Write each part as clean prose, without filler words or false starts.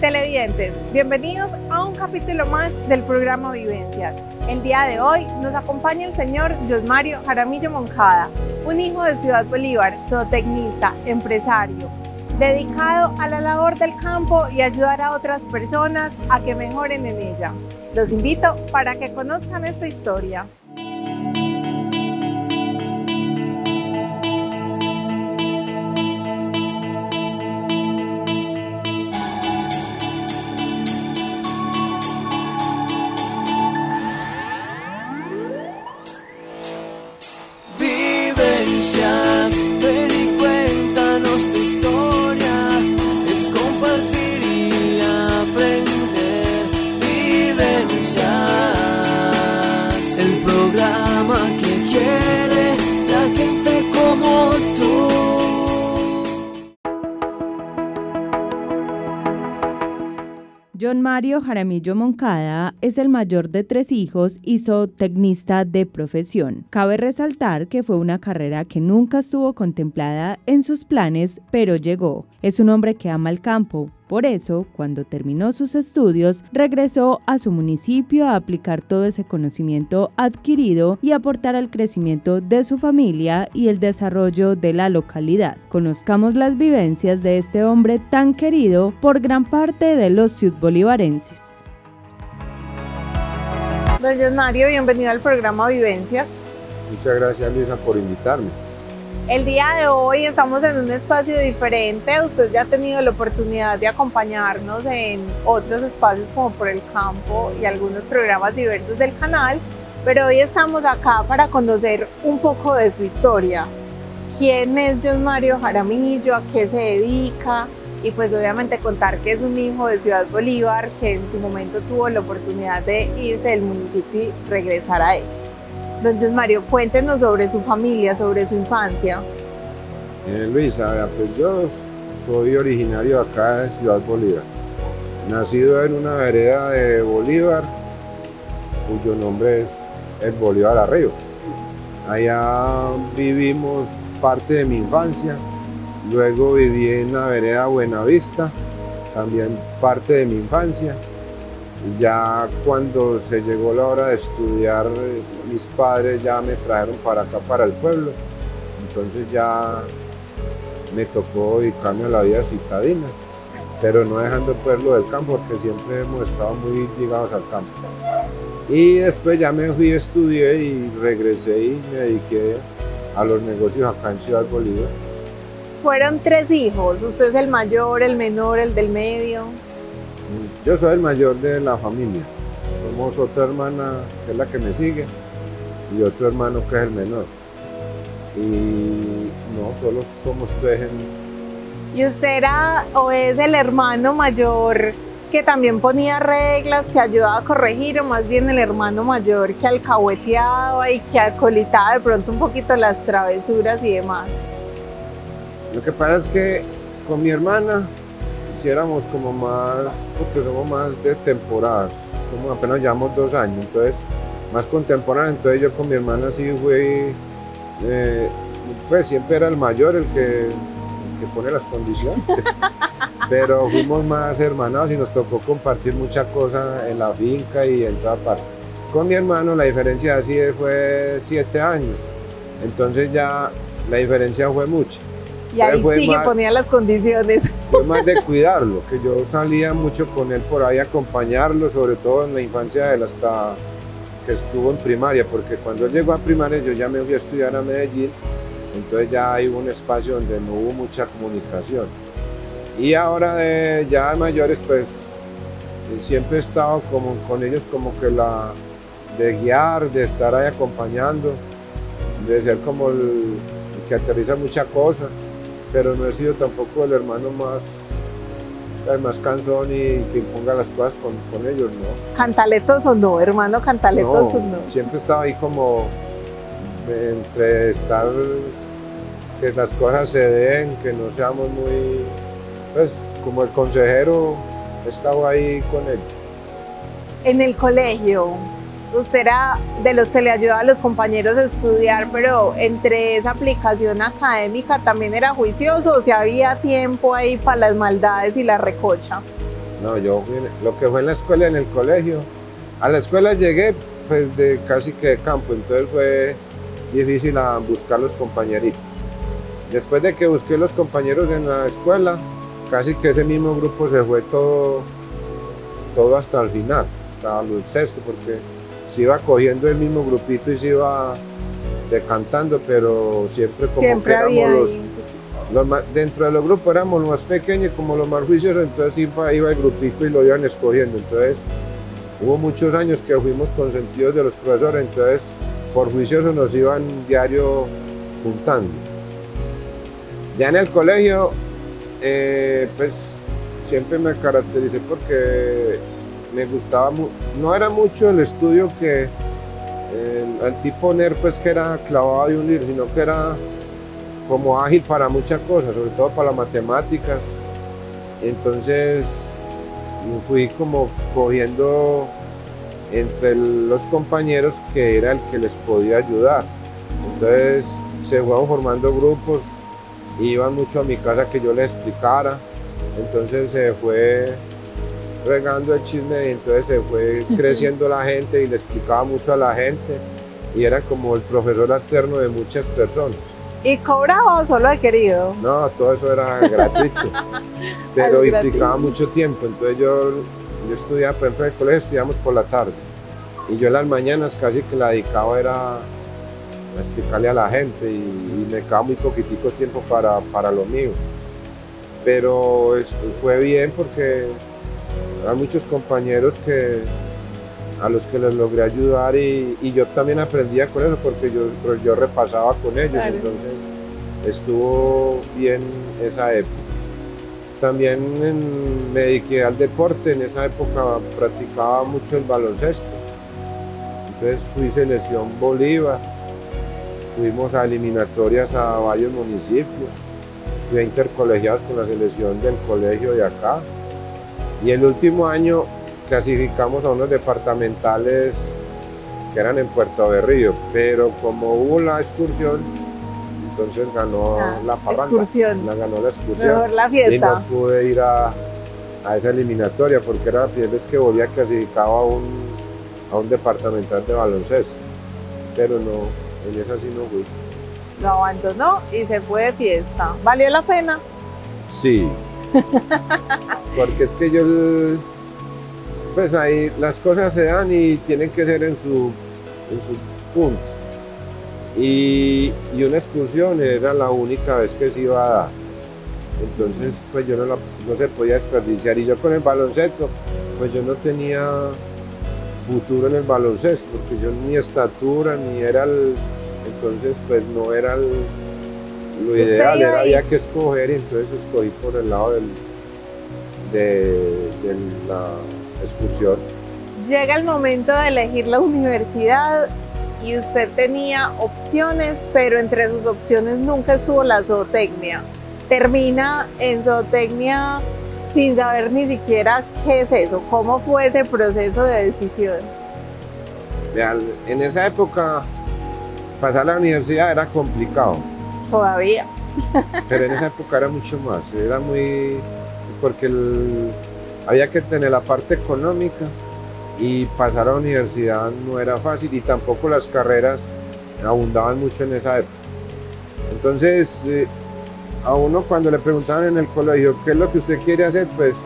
Televidentes, bienvenidos a un capítulo más del programa Vivencias. El día de hoy nos acompaña el señor Josmario Jaramillo Moncada, un hijo de Ciudad Bolívar, zootecnista, empresario, dedicado a la labor del campo y ayudar a otras personas a que mejoren en ella. Los invito para que conozcan esta historia. Ven y cuéntanos tu historia, es compartir y aprender. Vivencias, el programa que quiere la gente como tú. Josmario Jaramillo Moncada es el mayor de 3 hijos y zootecnista de profesión. Cabe resaltar que fue una carrera que nunca estuvo contemplada en sus planes, pero llegó. Es un hombre que ama el campo. Por eso, cuando terminó sus estudios, regresó a su municipio a aplicar todo ese conocimiento adquirido y aportar al crecimiento de su familia y el desarrollo de la localidad. Conozcamos las vivencias de este hombre tan querido por gran parte de los sudbolivarenses. Don Josmario, bienvenido al programa Vivencias. Muchas gracias, Luisa, por invitarme. El día de hoy estamos en un espacio diferente. Usted ya ha tenido la oportunidad de acompañarnos en otros espacios como por el campo y algunos programas diversos del canal, pero hoy estamos acá para conocer un poco de su historia. ¿Quién es Josmario Jaramillo? ¿A qué se dedica? Y pues obviamente contar que es un hijo de Ciudad Bolívar que en su momento tuvo la oportunidad de irse del municipio y regresar a él. Don Josmario, cuéntenos sobre su familia, sobre su infancia. Luisa, pues yo soy originario acá de Ciudad Bolívar, nacido en una vereda de Bolívar, cuyo nombre es el Bolívar Arriba. Allá vivimos parte de mi infancia, luego viví en la vereda Buenavista, también parte de mi infancia. Ya cuando se llegó la hora de estudiar, mis padres ya me trajeron para acá, para el pueblo. Entonces ya me tocó dedicarme a la vida citadina, pero no dejando el pueblo del campo, porque siempre hemos estado muy ligados al campo. Y después ya me fui, estudié y regresé y me dediqué a los negocios acá en Ciudad Bolívar. Fueron 3 hijos, usted es el mayor, el menor, el del medio. Yo soy el mayor de la familia. Somos otra hermana que es la que me sigue y otro hermano que es el menor. Y no, solo somos 3 ¿Y usted era o es el hermano mayor que también ponía reglas, que ayudaba a corregir, o más bien el hermano mayor que alcahueteaba y que acolitaba de pronto un poquito las travesuras y demás? Lo que pasa es que con mi hermana hiciéramos como más, porque somos más de temporadas, apenas llevamos 2 años, entonces más contemporáneos. Entonces yo con mi hermana sí fui, pues siempre era el mayor el que pone las condiciones, pero fuimos más hermanados y nos tocó compartir muchas cosas en la finca y en toda parte. Con mi hermano la diferencia así fue 7 años, entonces ya la diferencia fue mucha. Y ahí sí que ponía las condiciones. Fue más de cuidarlo, que yo salía mucho con él por ahí a acompañarlo, sobre todo en la infancia de él hasta que estuvo en primaria, porque cuando él llegó a primaria yo ya me fui a estudiar a Medellín, entonces ya hay un espacio donde no hubo mucha comunicación. Y ahora ya de mayores, pues siempre he estado como con ellos como que de guiar, de estar ahí acompañando, de ser como el que aterriza muchas cosas. Pero no he sido tampoco el hermano más cansón y que imponga las cosas con ellos, ¿no? ¿Cantaletos o no, hermano? ¿Cantaletos o no? Siempre estaba ahí como entre estar, que las cosas se den, que no seamos muy, pues como el consejero, he estado ahí con ellos. En el colegio, usted era de los que le ayudaba a los compañeros a estudiar, pero entre esa aplicación académica también era juicioso, o si había tiempo ahí para las maldades y la recocha. No, lo que fue en la escuela y en el colegio. A la escuela llegué pues de casi que de campo, entonces fue difícil buscar los compañeritos. Después de que busqué los compañeros en la escuela, casi que ese mismo grupo se fue todo hasta el final, hasta el sexto, porque se iba cogiendo el mismo grupito y se iba decantando, pero siempre como Siempre que éramos dentro de los grupos éramos los más pequeños y como los más juiciosos, entonces iba el grupito y lo iban escogiendo. Entonces hubo muchos años que fuimos consentidos de los profesores, entonces por juiciosos nos iban diario juntando. Ya en el colegio, pues siempre me caractericé porque me gustaba, no era mucho el estudio que el tipo nerd pues que era clavado de un libro, sino que era como ágil para muchas cosas, sobre todo para las matemáticas. Entonces fui como cogiendo entre los compañeros que era el que les podía ayudar. Entonces se fueron formando grupos, iban mucho a mi casa que yo les explicara, entonces se fue regando el chisme y entonces se fue creciendo la gente y le explicaba mucho a la gente y era como el profesor alterno de muchas personas. ¿Y cobraba o solo de querido? No, todo eso era gratuito, pero implicaba mucho tiempo, entonces yo estudiaba, por ejemplo en el colegio estudiamos por la tarde y yo en las mañanas casi que la dedicaba era a explicarle a la gente y me quedaba muy poquitico tiempo para lo mío. Pero fue bien porque hay muchos compañeros a los que les logré ayudar y yo también aprendía con eso porque yo repasaba con ellos, claro. Entonces estuvo bien esa época. También me dediqué al deporte, en esa época practicaba mucho el baloncesto. Entonces fui selección Bolívar, fuimos a eliminatorias a varios municipios, fui a intercolegiados con la selección del colegio de acá. Y el último año clasificamos a unos departamentales que eran en Puerto Berrío, pero como hubo la excursión, entonces ganó la parranda, ganó la excursión. Mejor la fiesta. Y no pude ir a esa eliminatoria porque era la primera vez que volvía clasificado a un departamental de baloncesto, pero no, en esa sí no fui. Lo abandonó y se fue de fiesta. ¿Valió la pena? Sí, porque es que pues ahí las cosas se dan y tienen que ser en su punto. Y una excursión era la única vez que se iba a dar. Entonces pues yo no se podía desperdiciar. Y yo con el baloncesto, pues yo no tenía futuro en el baloncesto, porque yo ni estatura, ni era entonces pues no era lo ideal, había que escoger y entonces escogí por el lado de la excursión. Llega el momento de elegir la universidad y usted tenía opciones, pero entre sus opciones nunca estuvo la zootecnia. Termina en zootecnia sin saber ni siquiera qué es eso. ¿Cómo fue ese proceso de decisión? Vean, en esa época pasar a la universidad era complicado. Todavía. Pero en esa época era mucho más, era muy... porque había que tener la parte económica y pasar a la universidad no era fácil y tampoco las carreras abundaban mucho en esa época. Entonces, a uno cuando le preguntaban en el colegio qué es lo que usted quiere hacer, pues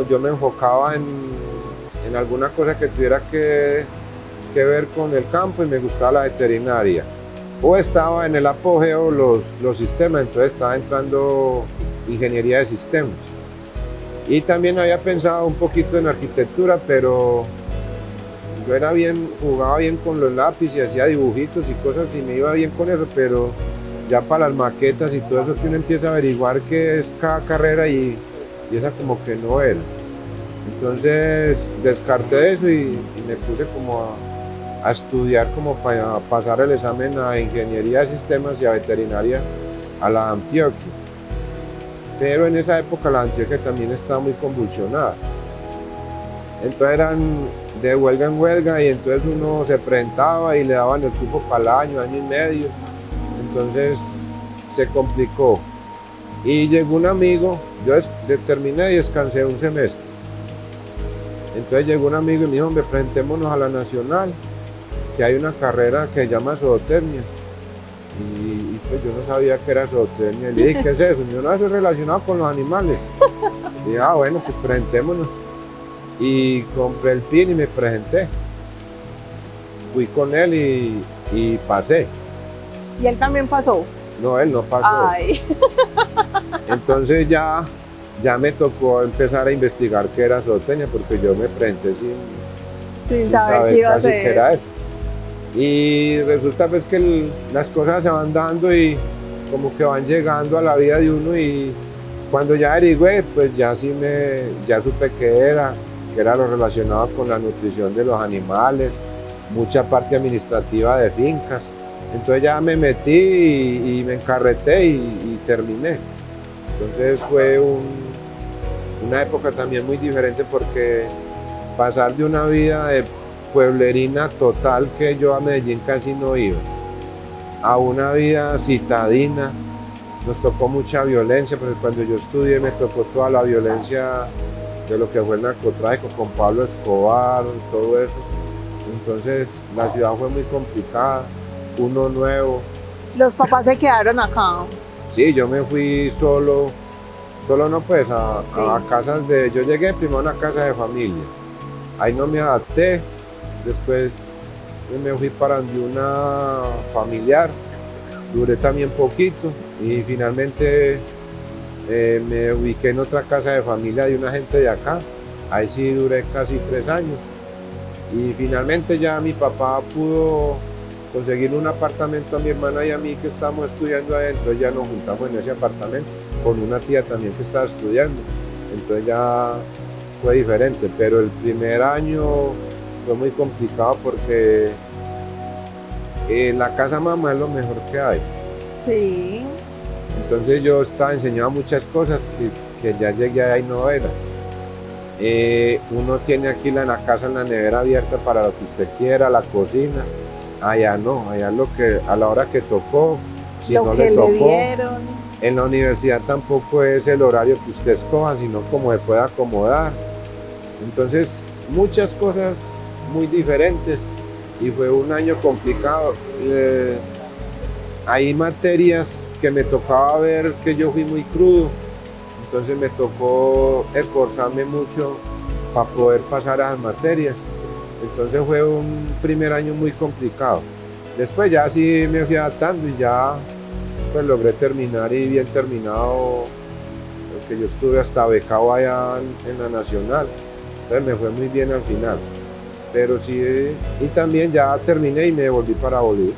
yo me enfocaba en alguna cosa que tuviera que ver con el campo y me gustaba la veterinaria. O estaba en el apogeo los sistemas, entonces estaba entrando ingeniería de sistemas. Y también había pensado un poquito en arquitectura, pero yo jugaba bien con los lápices y hacía dibujitos y cosas y me iba bien con eso, pero ya para las maquetas y todo eso que uno empieza a averiguar qué es cada carrera y esa como que no era. Entonces descarté eso y me puse como a estudiar como para pasar el examen a ingeniería de sistemas y a veterinaria a la Antioquia. Pero en esa época la Antioquia también estaba muy convulsionada. Entonces eran de huelga en huelga y entonces uno se presentaba y le daban el cupo para el año y medio. Entonces se complicó. Y llegó un amigo, yo terminé y descansé un semestre. Entonces llegó un amigo y me dijo, hombre, presentémonos a la Nacional, que hay una carrera que se llama zootecnia. Y pues yo no sabía que era zootecnia. Y le dije, ¿qué es eso? Y me dijo, no, eso es relacionado con los animales. Y dije, ah, bueno, pues presentémonos. Y compré el PIN y me presenté. Fui con él y pasé. ¿Y él también pasó? No, él no pasó. Ay. Entonces ya me tocó empezar a investigar qué era zootecnia, porque yo me presenté sin saber qué iba a casi hacer. qué era eso. Y resulta pues que las cosas se van dando y como que van llegando a la vida de uno, y cuando ya averigüé, pues ya supe que era lo relacionado con la nutrición de los animales, mucha parte administrativa de fincas. Entonces ya me metí y me encarreté y terminé. Entonces fue una época también muy diferente, porque pasar de una vida de pueblerina total, que yo a Medellín casi no iba, a una vida citadina. Nos tocó mucha violencia, porque cuando yo estudié me tocó toda la violencia de lo que fue el narcotráfico con Pablo Escobar, todo eso. Entonces la ciudad fue muy complicada, uno nuevo. Los papás se quedaron acá. Sí, yo me fui solo no, pues a casas yo llegué primero a una casa de familia, ahí no me adapté, después me fui para donde una familiar, duré también poquito y finalmente me ubiqué en otra casa de familia de una gente de acá, ahí sí duré casi 3 años y finalmente ya mi papá pudo conseguir un apartamento a mi hermana y a mí que estábamos estudiando adentro. Ya nos juntamos en ese apartamento con una tía también que estaba estudiando, entonces ya fue diferente, pero el primer año fue muy complicado porque la casa mamá es lo mejor que hay. Sí. Entonces yo estaba enseñado muchas cosas que ya llegué ahí no era. Uno tiene aquí en la casa la nevera abierta para lo que usted quiera, la cocina. Allá no, allá a la hora que tocó, si Lo no que le tocó. dieron. En la universidad tampoco es el horario que usted escoja, sino como se puede acomodar. Entonces, muchas cosas muy diferentes y fue un año complicado. Hay materias que me tocaba ver que yo fui muy crudo, entonces me tocó esforzarme mucho para poder pasar a las materias. Entonces fue un primer año muy complicado. Después ya sí me fui adaptando y ya pues logré terminar y bien terminado, porque yo estuve hasta becado allá en la Nacional. Entonces me fue muy bien al final. Pero sí, y también ya terminé y me volví para Bolivia.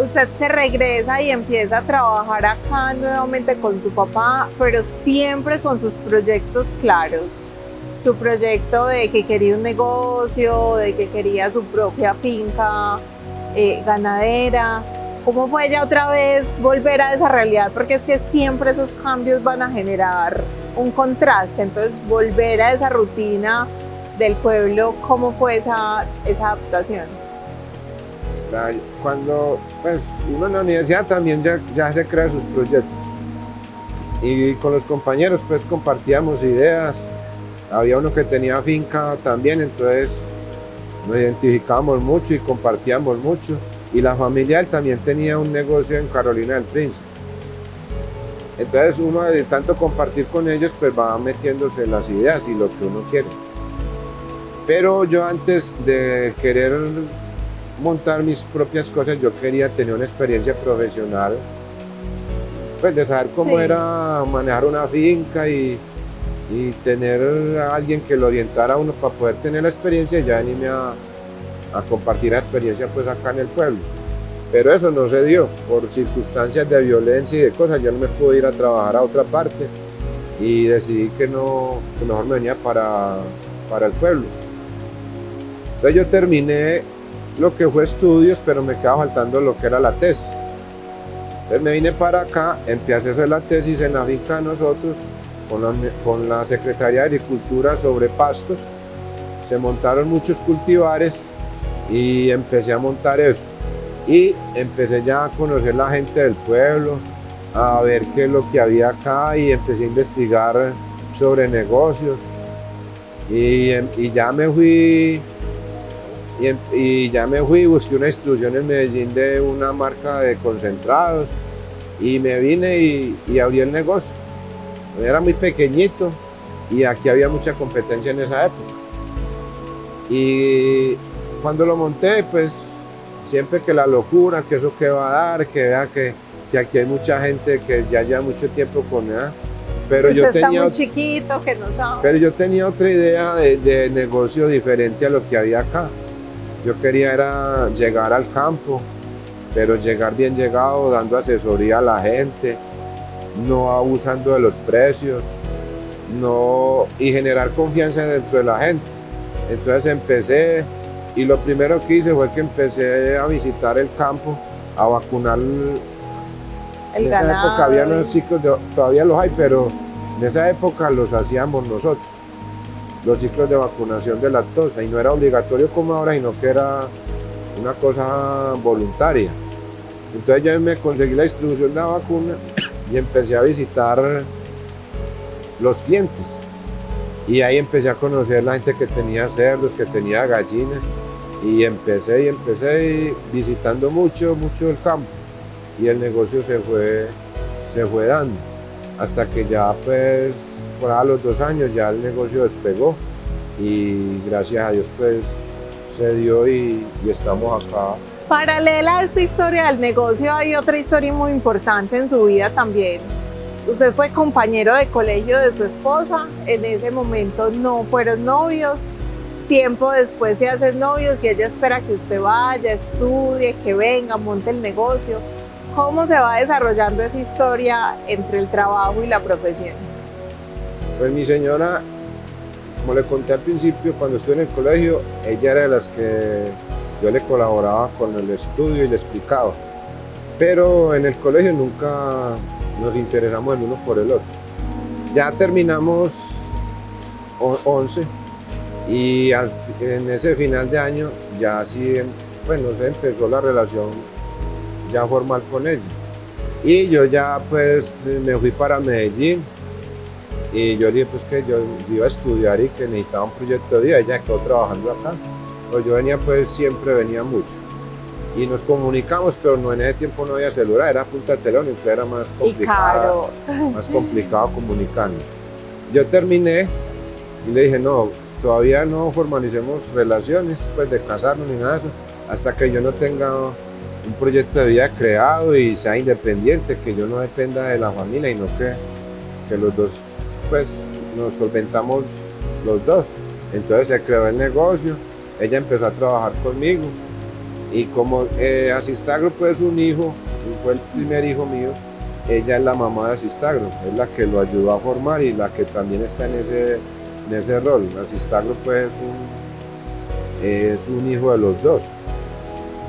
Usted se regresa y empieza a trabajar acá nuevamente con su papá, pero siempre con sus proyectos claros. Su proyecto de que quería un negocio, de que quería su propia finca ganadera. ¿Cómo fue ya otra vez volver a esa realidad? Porque es que siempre esos cambios van a generar un contraste. Entonces, volver a esa rutina del pueblo, ¿cómo fue esa adaptación? Cuando pues, uno en la universidad también ya se crea sus proyectos. Y con los compañeros pues compartíamos ideas. Había uno que tenía finca también, entonces nos identificábamos mucho y compartíamos mucho. Y la familia él también tenía un negocio en Carolina del Príncipe. Entonces uno de tanto compartir con ellos pues va metiéndose las ideas y lo que uno quiere. Pero yo antes de querer montar mis propias cosas, yo quería tener una experiencia profesional, pues de saber cómo era manejar una finca y tener a alguien que lo orientara a uno para poder tener la experiencia y ya venirme a compartir la experiencia pues acá en el pueblo. Pero eso no se dio, por circunstancias de violencia y de cosas, yo no me pude ir a trabajar a otra parte y decidí que mejor me venía para el pueblo. Entonces yo terminé lo que fue estudios, pero me quedaba faltando lo que era la tesis. Entonces me vine para acá, empecé a hacer la tesis en la finca de nosotros, con la Secretaría de Agricultura sobre pastos. Se montaron muchos cultivares y empecé a montar eso. Y empecé ya a conocer la gente del pueblo, a ver qué es lo que había acá y empecé a investigar sobre negocios y ya me fui busqué una institución en Medellín de una marca de concentrados y me vine y abrí el negocio. Era muy pequeñito y aquí había mucha competencia en esa época. Y cuando lo monté, pues siempre que la locura, que eso que va a dar, que vea que aquí hay mucha gente que ya lleva mucho tiempo con ella. Pero yo está tenía, muy chiquito, que no sabe. pero yo tenía otra idea de negocio diferente a lo que había acá. Yo quería era llegar al campo, pero llegar bien llegado, dando asesoría a la gente, no abusando de los precios, y generar confianza dentro de la gente. Entonces empecé, y lo primero que hice fue que empecé a visitar el campo, a vacunar. El en esa ganado. época había los ciclos, todavía los hay, pero en esa época los hacíamos nosotros, los ciclos de vacunación de lactosa, y no era obligatorio como ahora, sino que era una cosa voluntaria. Entonces yo me conseguí la distribución de la vacuna y empecé a visitar los clientes. Y ahí empecé a conocer la gente que tenía cerdos, que tenía gallinas, y empecé visitando mucho el campo. Y el negocio se fue dando, hasta que ya pues por a los 2 años ya el negocio despegó y gracias a Dios pues se dio y estamos acá. Paralela a esta historia del negocio hay otra historia muy importante en su vida también. Usted fue compañero de colegio de su esposa, en ese momento no fueron novios, tiempo después se hacen novios y ella espera que usted vaya, estudie, que venga, monte el negocio. ¿Cómo se va desarrollando esa historia entre el trabajo y la profesión? Pues mi señora, como le conté al principio, cuando estuve en el colegio, ella era de las que yo le colaboraba con el estudio y le explicaba. Pero en el colegio nunca nos interesamos el uno por el otro. Ya terminamos 11 y en ese final de año ya sí, bueno, se empezó la relación ya formal con ella. Y yo ya pues me fui para Medellín y yo dije pues que yo iba a estudiar y que necesitaba un proyecto de vida. Ella quedó trabajando acá. Pero yo venía pues siempre venía mucho. Y nos comunicamos, pero no, en ese tiempo no había celular, era punta de teléfono, entonces era más complicado comunicarnos. Yo terminé y le dije, no, todavía no formalicemos relaciones, pues de casarnos ni nada de eso, hasta que yo no tenga un proyecto de vida creado y sea independiente, que yo no dependa de la familia, sino que los dos pues nos solventamos los dos. Entonces se creó el negocio, ella empezó a trabajar conmigo. Y como Asistagro pues un hijo, fue el primer hijo mío, ella es la mamá de Asistagro, es la que lo ayudó a formar y la que también está en ese rol. Asistagro pues es un hijo de los dos.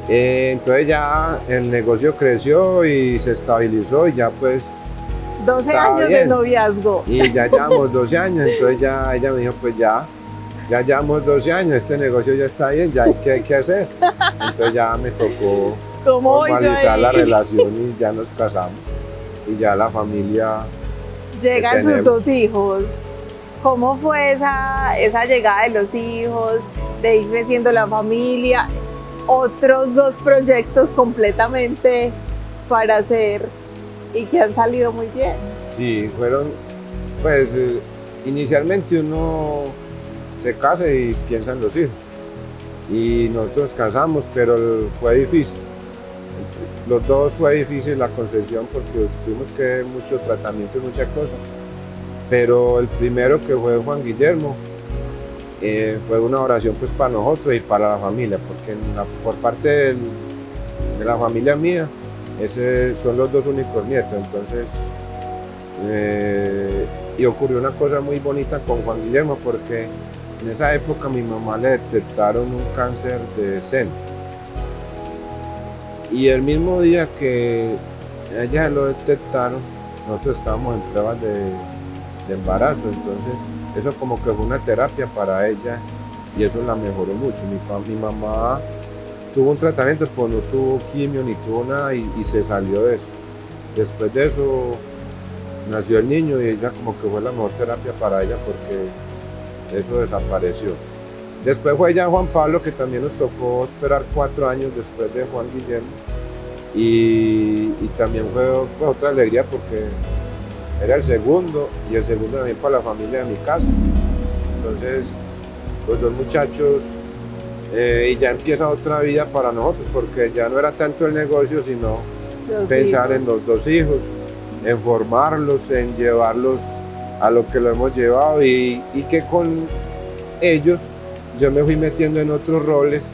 Entonces ya el negocio creció y se estabilizó y ya pues 12 años bien. de noviazgo. Y ya llevamos 12 años, entonces ya ella me dijo pues ya llevamos 12 años, este negocio ya está bien, ya ¿qué hay que hacer? Entonces ya me tocó formalizar la relación y ya nos casamos. Y ya la familia Llegan sus 2 hijos. ¿Cómo fue esa llegada de los hijos, de ir creciendo la familia? Otros 2 proyectos completamente para hacer y que han salido muy bien. Sí, fueron, pues inicialmente uno se casa y piensa en los hijos. Y nosotros casamos, pero fue difícil. Los 2 fue difícil la concepción porque tuvimos que mucho tratamiento y muchas cosas. Pero el primero, que fue Juan Guillermo, fue una oración pues para nosotros y para la familia, porque por parte de la familia mía, son los 2 únicos nietos. Entonces, y ocurrió una cosa muy bonita con Juan Guillermo, porque en esa época a mi mamá le detectaron un cáncer de seno. Y el mismo día que ella lo detectaron, nosotros estábamos en pruebas de embarazo. Entonces eso como que fue una terapia para ella y eso la mejoró mucho. Mi mamá tuvo un tratamiento, pues no tuvo quimio ni tuvo nada y se salió de eso. Después de eso nació el niño y ella como que fue la mejor terapia para ella porque eso desapareció. Después fue ya Juan Pablo, que también nos tocó esperar 4 años después de Juan Guillermo, y también fue otra alegría porque era el segundo, y el segundo también para la familia de mi casa. Entonces los 2 muchachos, y ya empieza otra vida para nosotros, porque ya no era tanto el negocio, sino pensar en los 2 hijos, en formarlos, en llevarlos a lo que lo hemos llevado, y que con ellos yo me fui metiendo en otros roles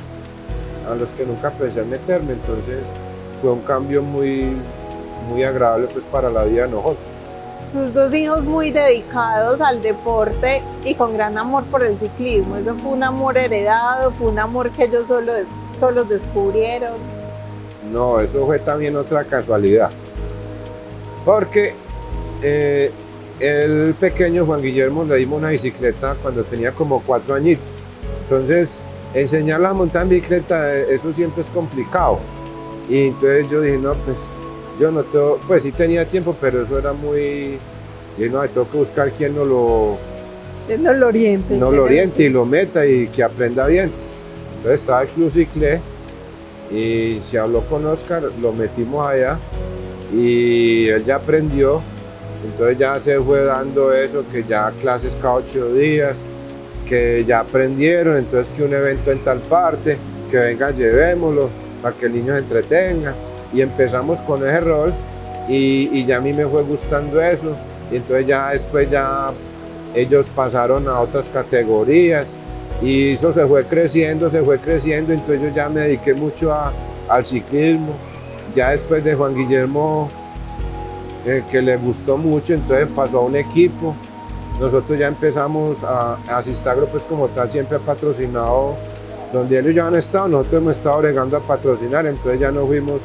a los que nunca pensé en meterme. Entonces fue un cambio muy agradable pues para la vida de nosotros. Sus 2 hijos muy dedicados al deporte y con gran amor por el ciclismo. ¿Eso fue un amor heredado? ¿Fue un amor que ellos solos descubrieron? No, eso fue también otra casualidad. Porque el pequeño Juan Guillermo le dimos una bicicleta cuando tenía como 4 añitos. Entonces, enseñarle a montar en bicicleta, eso siempre es complicado. Y entonces yo dije, no, pues yo no tengo, pues sí tenía tiempo, pero eso era muy, y no, tengo que buscar quien no lo oriente y lo meta y que aprenda bien. Entonces estaba el Club Ciclé y se habló con Oscar, lo metimos allá y él ya aprendió. Entonces ya se fue dando eso, que ya clases cada 8 días, que ya aprendieron, entonces que un evento en tal parte, que venga, llevémoslo para que el niño se entretenga. Y empezamos con ese rol y ya a mí me fue gustando eso. Y entonces ya después ya ellos pasaron a otras categorías y eso se fue creciendo, entonces yo ya me dediqué mucho al ciclismo. Ya después de Juan Guillermo, que le gustó mucho, entonces pasó a un equipo. Nosotros ya empezamos a Sistagro, pues como tal siempre ha patrocinado donde ellos ya han estado, nosotros hemos estado bregando a patrocinar, entonces ya nos fuimos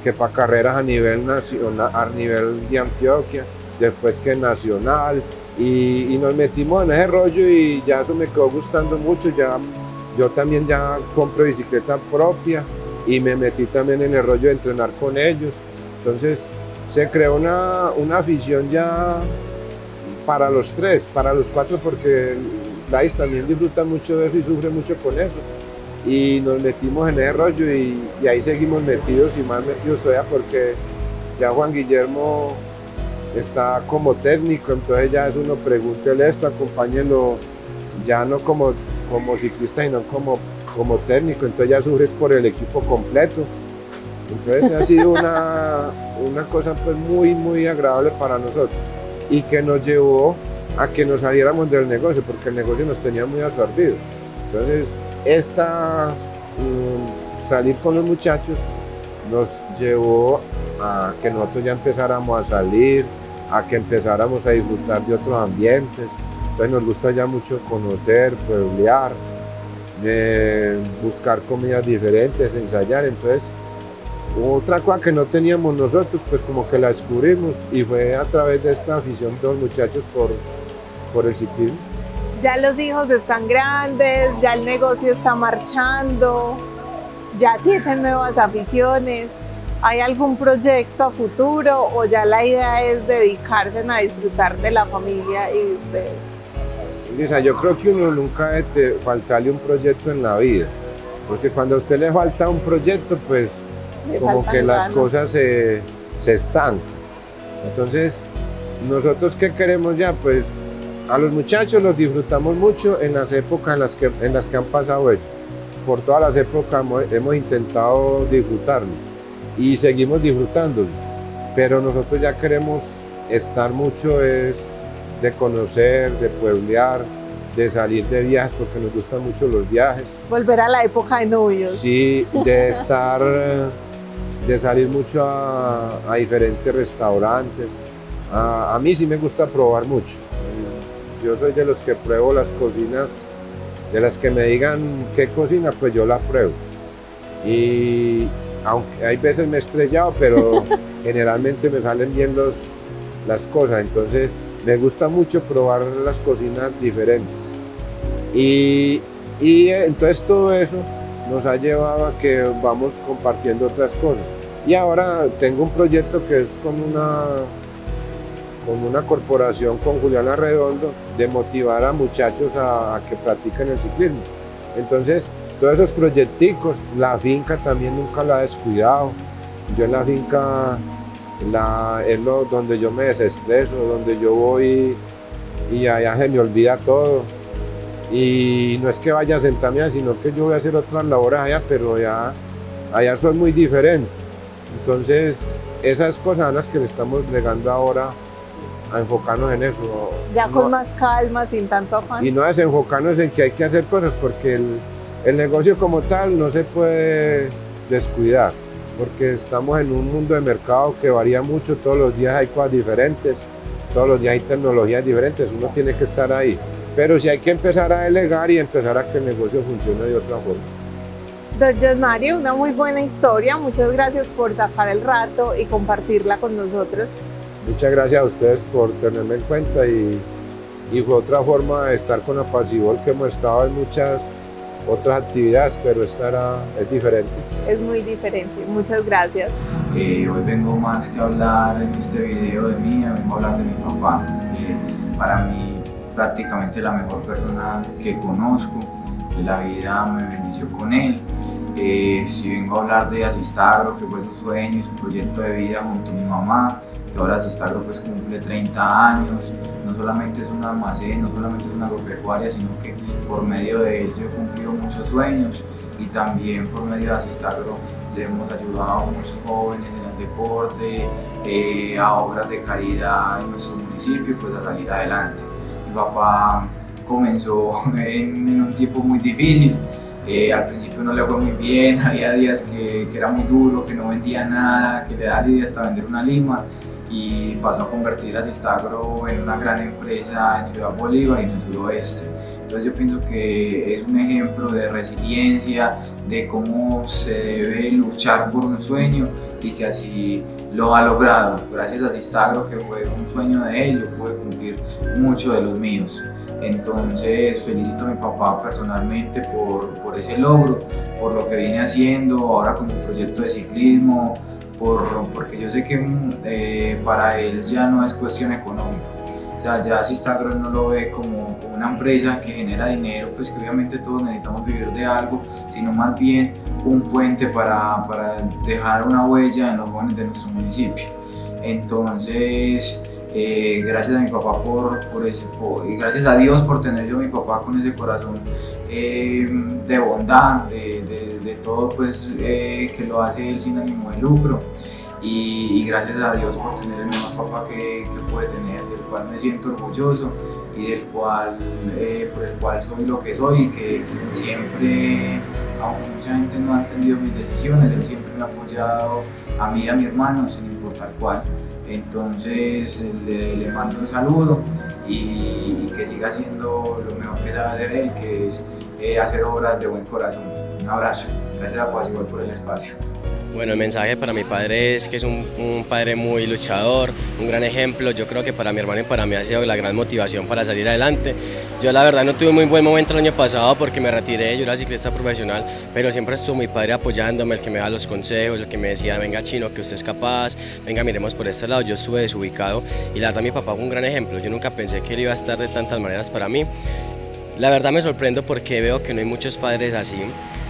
que para carreras a nivel nacional, a nivel de Antioquia, después que nacional, y nos metimos en ese rollo y ya eso me quedó gustando mucho. Ya yo también ya compré bicicleta propia y me metí también en el rollo de entrenar con ellos. Entonces se creó una afición ya para los 3, para los 4, porque Lais también disfruta mucho de eso y sufre mucho con eso. Y nos metimos en ese rollo y ahí seguimos metidos y más metidos todavía, porque ya Juan Guillermo está como técnico, entonces ya es uno, pregúntele esto, acompáñelo, ya no como ciclista, sino como técnico, entonces ya sufres por el equipo completo. Entonces ha sido una cosa pues muy agradable para nosotros y que nos llevó a que nos saliéramos del negocio, porque el negocio nos tenía muy absorbidos. Entonces salir con los muchachos nos llevó a que nosotros ya empezáramos a salir, a que empezáramos a disfrutar de otros ambientes. Entonces nos gusta ya mucho conocer, pueblear, buscar comidas diferentes, ensayar. Entonces otra cosa que no teníamos nosotros, pues como que la descubrimos y fue a través de esta afición de los muchachos por el ciclismo. Ya los hijos están grandes, ya el negocio está marchando, ya tienen nuevas aficiones. ¿Hay algún proyecto a futuro o ya la idea es dedicarse a disfrutar de la familia y de ustedes? Lisa, yo creo que uno nunca debe faltarle un proyecto en la vida, porque cuando a usted le falta un proyecto, pues como que las cosas se estancan. Entonces, nosotros ¿qué queremos ya? Pues a los muchachos los disfrutamos mucho en las épocas en las que han pasado ellos. Por todas las épocas hemos intentado disfrutarlos y seguimos disfrutándolos, pero nosotros ya queremos estar mucho de conocer, de pueblear, de salir de viajes, porque nos gustan mucho los viajes. Volver a la época de novios. Sí, de salir mucho a diferentes restaurantes. A mí sí me gusta probar mucho. Yo soy de los que pruebo las cocinas, de las que me digan qué cocina, pues yo la pruebo. Y aunque hay veces me he estrellado, pero generalmente me salen bien las cosas. Entonces me gusta mucho probar las cocinas diferentes. Y entonces todo eso nos ha llevado a que vamos compartiendo otras cosas. Y ahora tengo un proyecto que es con una corporación, con Julián Arredondo, de motivar a muchachos a que practiquen el ciclismo. Entonces, todos esos proyecticos, la finca también nunca la he descuidado. Yo en la finca es donde yo me desestreso, donde yo voy y allá se me olvida todo. Y no es que vaya a sentarme, sino que yo voy a hacer otras labores allá, pero allá son muy diferentes. Entonces, esas cosas son las que le estamos bregando ahora a enfocarnos en eso. Ya con más calma, sin tanto afán. Y no desenfocarnos en que hay que hacer cosas, porque el negocio como tal no se puede descuidar, porque estamos en un mundo de mercado que varía mucho, todos los días hay cosas diferentes, todos los días hay tecnologías diferentes, uno tiene que estar ahí. Pero sí hay que empezar a delegar y empezar a que el negocio funcione de otra forma. Don Josmari, una muy buena historia, muchas gracias por sacar el rato y compartirla con nosotros. Muchas gracias a ustedes por tenerme en cuenta y fue otra forma de estar con Apacibol, que hemos estado en muchas otras actividades, pero esta es diferente. Es muy diferente, muchas gracias. Hoy vengo más que a hablar en este video de mí, vengo a hablar de mi papá, que para mí prácticamente la mejor persona que conozco, que la vida me bendició con él. Si vengo a hablar de Asistagro, que fue su sueño y su proyecto de vida junto a mi mamá, que ahora Asistagro pues cumple 30 años, no solamente es un almacén, no solamente es una agropecuaria, sino que por medio de él yo he cumplido muchos sueños y también por medio de Asistagro le hemos ayudado a muchos jóvenes en el deporte, a obras de caridad en nuestro municipio, pues a salir adelante. Mi papá comenzó en un tiempo muy difícil. Al principio no le fue muy bien, había días que era muy duro, que no vendía nada, que le daba idea hasta vender una lima, y pasó a convertir a Asistagro en una gran empresa en Ciudad Bolívar y en el suroeste. Entonces yo pienso que es un ejemplo de resiliencia, de cómo se debe luchar por un sueño y que así lo ha logrado. Gracias a Asistagro, que fue un sueño de él, yo pude cumplir muchos de los míos. Entonces felicito a mi papá personalmente por ese logro, por lo que viene haciendo ahora con su proyecto de ciclismo, porque yo sé que para él ya no es cuestión económica. O sea, ya Asistagro no lo ve como una empresa que genera dinero, pues que obviamente todos necesitamos vivir de algo, sino más bien un puente para dejar una huella en los jóvenes de nuestro municipio. Entonces, gracias a mi papá y gracias a Dios por tener yo a mi papá con ese corazón de bondad, de todo pues que lo hace él sin ánimo de lucro, y gracias a Dios por tener el mejor papá que puede tener, del cual me siento orgulloso y por el cual soy lo que soy, y que siempre, aunque mucha gente no ha entendido mis decisiones, él siempre me ha apoyado a mí y a mi hermano sin importar cuál. Entonces le mando un saludo y que siga haciendo lo mejor que sabe hacer él, que es hacer obras de buen corazón. Un abrazo, gracias a Apacibol por el espacio. Bueno, el mensaje para mi padre es que es un padre muy luchador, un gran ejemplo. Yo creo que para mi hermano y para mí ha sido la gran motivación para salir adelante. Yo la verdad no tuve un muy buen momento el año pasado porque me retiré, yo era ciclista profesional, pero siempre estuvo mi padre apoyándome, el que me da los consejos, el que me decía, venga Chino, que usted es capaz, venga miremos por este lado. Yo estuve desubicado y la verdad mi papá fue un gran ejemplo. Yo nunca pensé que él iba a estar de tantas maneras para mí. La verdad me sorprendo porque veo que no hay muchos padres así.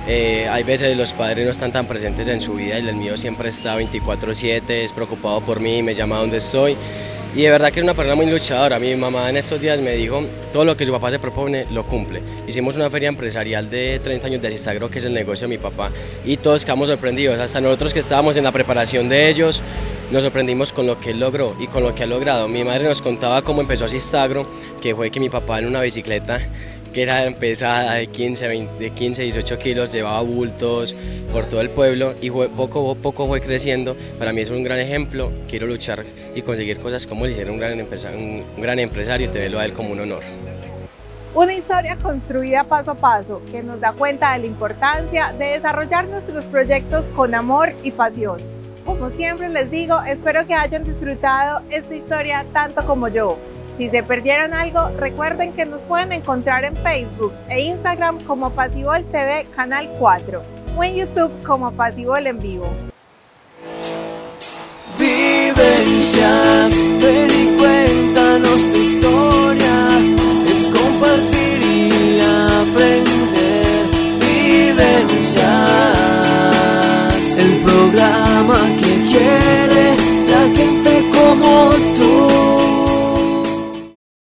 Hay veces los padres no están tan presentes en su vida y el mío siempre está 24/7, es preocupado por mí, me llama a donde estoy. Y de verdad que es una persona muy luchadora. Mi mamá en estos días me dijo, todo lo que su papá se propone, lo cumple. Hicimos una feria empresarial de 30 años de Asistagro, que es el negocio de mi papá, y todos quedamos sorprendidos, hasta nosotros que estábamos en la preparación de ellos, nos sorprendimos con lo que él logró y con lo que ha logrado. Mi madre nos contaba cómo empezó Asistagro, que fue que mi papá en una bicicleta que era pesada de 15, 18 kilos, llevaba bultos por todo el pueblo y poco a poco fue creciendo. Para mí es un gran ejemplo, quiero luchar y conseguir cosas como él, ser un gran empresario y tenerlo a él como un honor. Una historia construida paso a paso que nos da cuenta de la importancia de desarrollar nuestros proyectos con amor y pasión. Como siempre les digo, espero que hayan disfrutado esta historia tanto como yo. Si se perdieron algo, recuerden que nos pueden encontrar en Facebook e Instagram como Apacibol TV Canal 4 o en YouTube como Apacibol en Vivo. vivencias. Ven y cuéntanos tu historia, es compartir y aprender. Vivencias, el programa que quiere la gente como tú.